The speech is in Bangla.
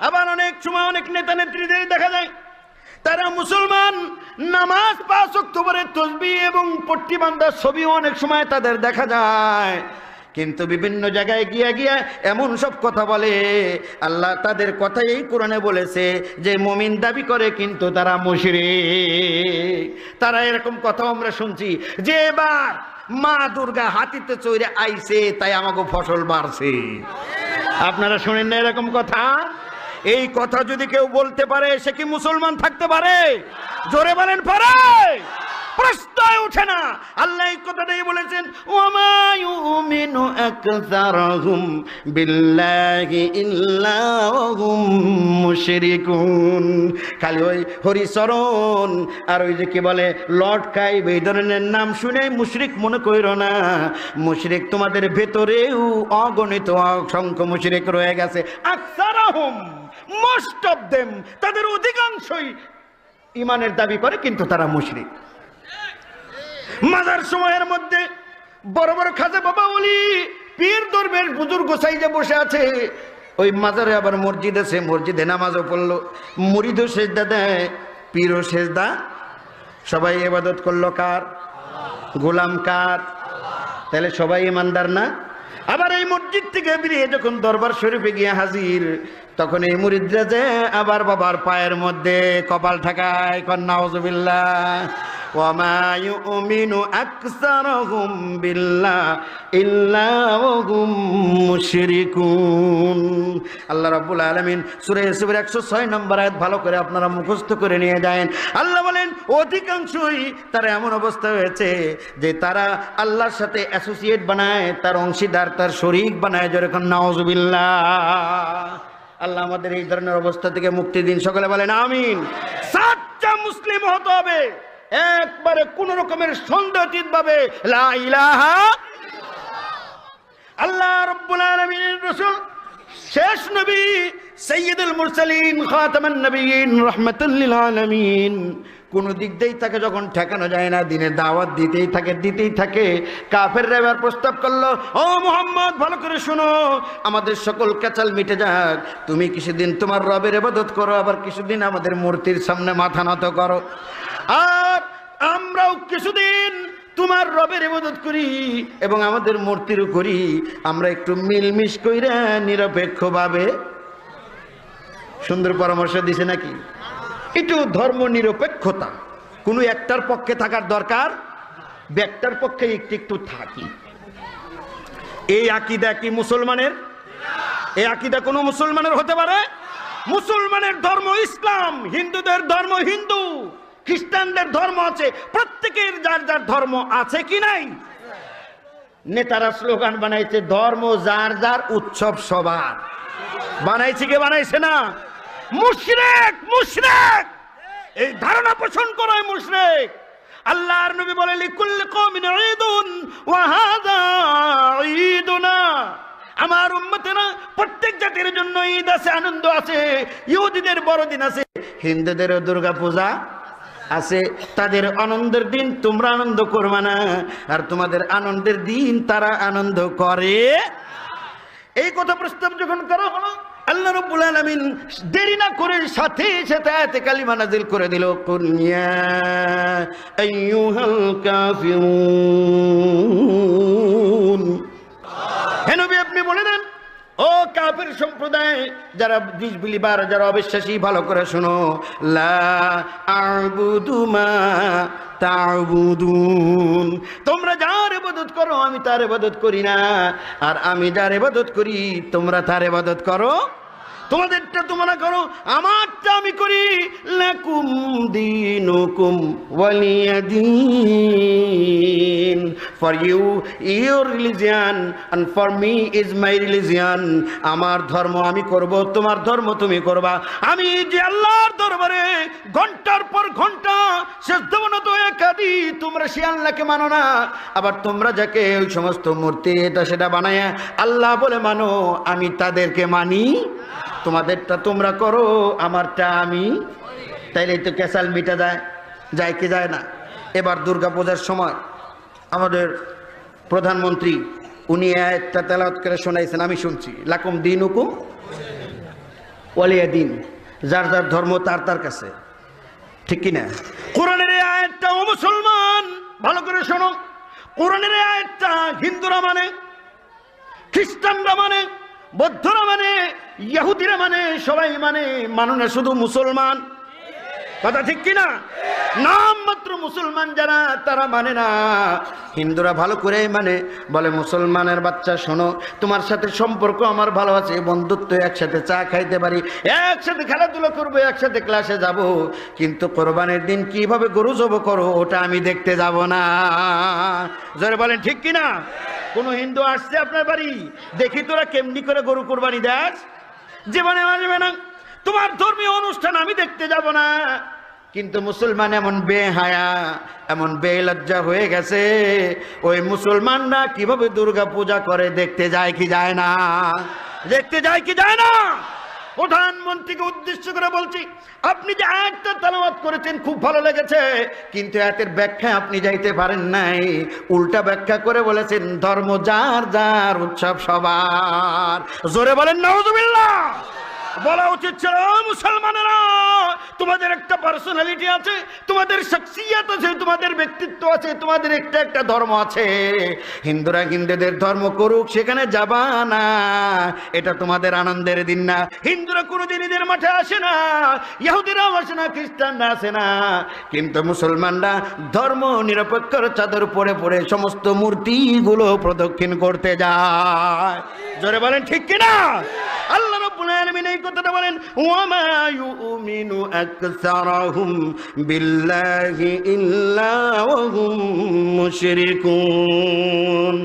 আবার অনেক সময় অনেক নেতা নেত্রীদের দেখা যায় তারা মুসলমান, নামাজ 5 ওয়াক্ত পড়ে, তাসবিহ এবং পট্টি বাঁধার ছবিও অনেক সময় তাদের দেখা যায়, কিন্তু বিভিন্ন জায়গায় গিয়া এমন সব কথা বলে। আল্লাহ তাদের কথাই এই কোরআনে বলেছে যে মুমিন দাবি করে কিন্তু তারা মুশরিক। তারা এরকম কথা আমরা শুনছি যে এবার মা দুর্গা হাতিতে চড়ে আইছে তাই আমাকে ফসল বাড়ছে। আপনারা শুনেন না এরকম কথা? এই কথা যদি কেউ বলতে পারে সে কি মুসলমান থাকতে পারে? জোরে বলেন পারে? প্রশ্নই ওঠে না। আল্লাহ এই কথাটাই বলেছেন, ওয়ামা ইউমিনু আকসারুহুম বিল্লাহি ইল্লা ওয়াহুম মুশরিকুন। খালি ওই হরিচরণ আর ওই যে কি বলে লর্ড কাইব এই ধরনের নাম শুনে মুশরিক মনে কইরো না। মুশরিক তোমাদের ভেতরেও অগণিত অসংখ্য মুশরিক রয়ে গেছে। আকসারুহুম, মোস্ট অফ দেম, তাদের অধিকাংশই ইমানের দাবি করে কিন্তু তারা মুশরিক। মাজার সময়ের মধ্যে বড় বড় খাজা বাবা ওলি পীর দরবেশ বুজুর্গ সাইজে বসে আছে, ওই মাজারে আবার মসজিদ আছে, মসজিদে নামাজও পড়লো, মুরিদও সেজদা দেয়, পীরও সেজদা। সবাই ইবাদত করলো কার? গোলাম কার? তাহলে সবাই ইমানদার না? আবার এই মসজিদ থেকে বেরিয়ে যখন দরবার শরীফে গিয়ে হাজির, তখন এই মুরিদরা যে আবার বাবার পায়ের মধ্যে কপাল ঠাকায়, নাউযুবিল্লাহ। ওয়ামা ইউমিনু আকসারুহুম বিল্লাহি ইল্লা ওয়াহুম মুশরিকুন। আল্লাহ রাব্বুল আলামিন সূরা ইউসুফের 106 নম্বর আয়াত ভালো করে আপনারা মুখস্থ করে নিয়ে যান। আল্লাহ বলেন অধিকাংশই তারা এমন অবস্থা হয়েছে যে তারা আল্লাহর সাথে অ্যাসোসিয়েট বানায়, তার অংশীদার, তার শরীক বানায়। যেরকম নাউযুবিল্লাহ। আল্লাহ আমাদের এই ধরনের অবস্থা থেকে মুক্তি দিন, সকলে বলেন আমিন। সাচ্চা মুসলিম হতে হবে একবারে কোন রকমের সন্দেহতীত ভাবে লা ইলাহা। আল্লাহ রাব্বুল আলামিনের রাসূল শেষ নবী সাইয়্যিদুল মুরসালিন খাতামান নবিয়্যিন রাহমাতুল লিল আলামিন, কোন দিক দিয়েই তাকে যখন ঠেকানো যায় না, দিনের দাওয়াত দিতেই থাকে। কাফেররা এবার প্রস্তাব করলো, ও মুহাম্মদ ভালো করে শোনো, আমাদের সকল কেচাল মিটে যাক, তুমি কিছুদিন তোমার রবের ইবাদত করো, আবার কিছুদিন আমাদের মূর্তির সামনে মাথা নত করো, আর আমরাও কিছুদিন তোমার রবের ইবাদত করি এবং আমাদের মূর্তিরও করি। আমরা একটু মিলমিশ কইরা নিরপেক্ষভাবে। সুন্দর পরামর্শ দিছে নাকি? একটু ধর্ম নিরপেক্ষতা, কোনো একটার পক্ষে থাকার দরকার, একটার পক্ষে একটু একটু থাকি। এই আকীদা কি মুসলমানের? এই আকীদা কোনো মুসলমানের হতে পারে? মুসলমানের ধর্ম ইসলাম, হিন্দুদের ধর্ম হিন্দু, খ্রিস্টানদের ধর্ম আছে, প্রত্যেকের যার যার ধর্ম আছে কি নাই? নেতারা স্লোগান বানাইছে ধর্ম যার যার উৎসব সবার। বানাইছে কে? বানাইছে না? মুশরিক, মুশরিক, এই ধারণা পোষণ করায় মুশরিক। আল্লাহর নবী বলে লিকুল্লি কওমিন ঈদুন ওয়া হাযা ঈদুনা। আমার উম্মতেরা প্রত্যেক জাতির জন্য ঈদ আছে, আনন্দ আছে। ইহুদিদের বড়দিন আছে, হিন্দুদেরও দুর্গা পূজা আছে। তাদের আনন্দের দিন তোমরা আনন্দ করবে না, আর তোমাদের আনন্দের দিন তারা আনন্দ করে। এই কথা প্রস্তাব যখন করা হলো, আল্লাহ রাব্বুল আলামিন দেরি না করে সাথে সাথে আয়াতে কালিমা নাযিল করে দিল, কুল ইয়া আইয়ুহাল কাফিরুন। হে নবী আপনি বলে দেন, ও কাফের সম্প্রদায়, যারা ডিসবিলিভার, যারা অবিশ্বাসী, ভালো করে শোনো, লা আ'বুদু মা তা'বুদুন। তোমরা যার ইবাদত করো আমি তার ইবাদত করি না, আর আমি যার ইবাদত করি তোমরা তার ইবাদত করো। তোমাদেরটা তোমরা করো, আমারটা আমি করি। লাকুম দীনুকুম ওয়ালিয়া দীন। For you your religion and for me is my religion. আমার ধর্ম আমি করব, তোমার ধর্ম তুমি করবা। আমি যে আল্লাহর দরবারে ঘন্টার পর ঘন্টা সেজদাবনত একাদি, তোমরা সে আল্লাহকে মানো না, আবার তোমরা যাকে ওই সমস্ত মূর্তি এটা সেটা বানায় আল্লাহ বলে মানো, আমি তাদেরকে মানি। তোমাদেরটা তোমরা করো, আমারটা আমি। তাইলে তো কেসাল মিটা যায় কি যায় না? এবার দুর্গা পূজার সময় আমাদের প্রধানমন্ত্রী উনি একটা তেলাওয়াত করে শোনাইছেন, আমি শুনছি, লাকুম দীনুকুম। ওয়ালিয়া দিন, যার যার ধর্ম তার তার কাছে, ঠিক কিনা? কোরআনের এই আয়াতটা ও মুসলমান ভালো করে শোনো, কোরআনের এই আয়াতটা হিন্দুরা মানে, খ্রিস্টানরা মানে, বৌদ্ধরা মানে, ইহুদিরা মানে, সবাই মানে, না শুধু মুসলমান। কথা ঠিক কিনা? নাম মাত্র মুসলমান যারা তারা মানে না, হিন্দুরা ভালো করে মানে। বলে মুসলমানের বাচ্চা শোনো, তোমার সাথে সম্পর্ক আমার ভালো আছে, বন্ধুত্ব, একসাথে চা খাইতে পারি, একসাথে খেলাধুলা করবো, একসাথে ক্লাসে যাব, কিন্তু কোরবানির দিন কিভাবে গরু জবাই করো ওটা আমি দেখতে যাব না। জোরে বলেন ঠিক কিনা? কোন হিন্দু আসছে আপনার বাড়ি, দেখি তোরা কেমনি করে গরু কোরবানি দেস, জীবনে আসবে না। তোমার ধর্মীয় অনুষ্ঠান আমি দেখতে যাব না। কিন্তু মুসলমান এমন বেহায়া, এমন বেলজ্জা হয়ে গেছে, ওই মুসলমানরা কিভাবে দুর্গা পূজা করে দেখতে যায় কি যায় না? দেখতে যায় কি যায় না? প্রধানমন্ত্রীকে উদ্দেশ্য করে বলছি, আপনি যে আয়াতটা তেলাওয়াত করেছেন খুব ভালো লেগেছে, কিন্তু এতের ব্যাখ্যা আপনি যাইতে পারেন নাই, উল্টা ব্যাখ্যা করে বলেছেন ধর্ম যার যার, উৎসব সবার। জোরে বলেন নাউজুবিল্লাহ। বলা উচিত ছিল মুসলমানেরা, তোমাদের একটা পার্সোনালিটি আছে, তোমাদের শখসিয়ত আছে, তোমাদের ব্যক্তিত্ব আছে, তোমাদের একটা একটা ধর্ম আছে। হিন্দুরা হিন্দুদের ধর্ম করুক, সেখানে যাবা না, এটা তোমাদের আনন্দের দিন না। হিন্দুরা কোনোদিন ঈদের মাঠে আসে না, ইহুদিরাও আসে না, খ্রিস্টানরা আসে না, কিন্তু মুসলমানরা ধর্ম নিরপেক্ষর চাদর পরে পরে সমস্ত মূর্তিগুলো প্রদক্ষিণ করতে যায়। জোরে বলেন ঠিক কিনা? আল্লাহ রাব্বুল আলামিন এই কথাটা বলেন, ওয়ামা ইউমিনু আকসারুহুম বিল্লাহি ইল্লা ওয়া হুম মুশরিকুন।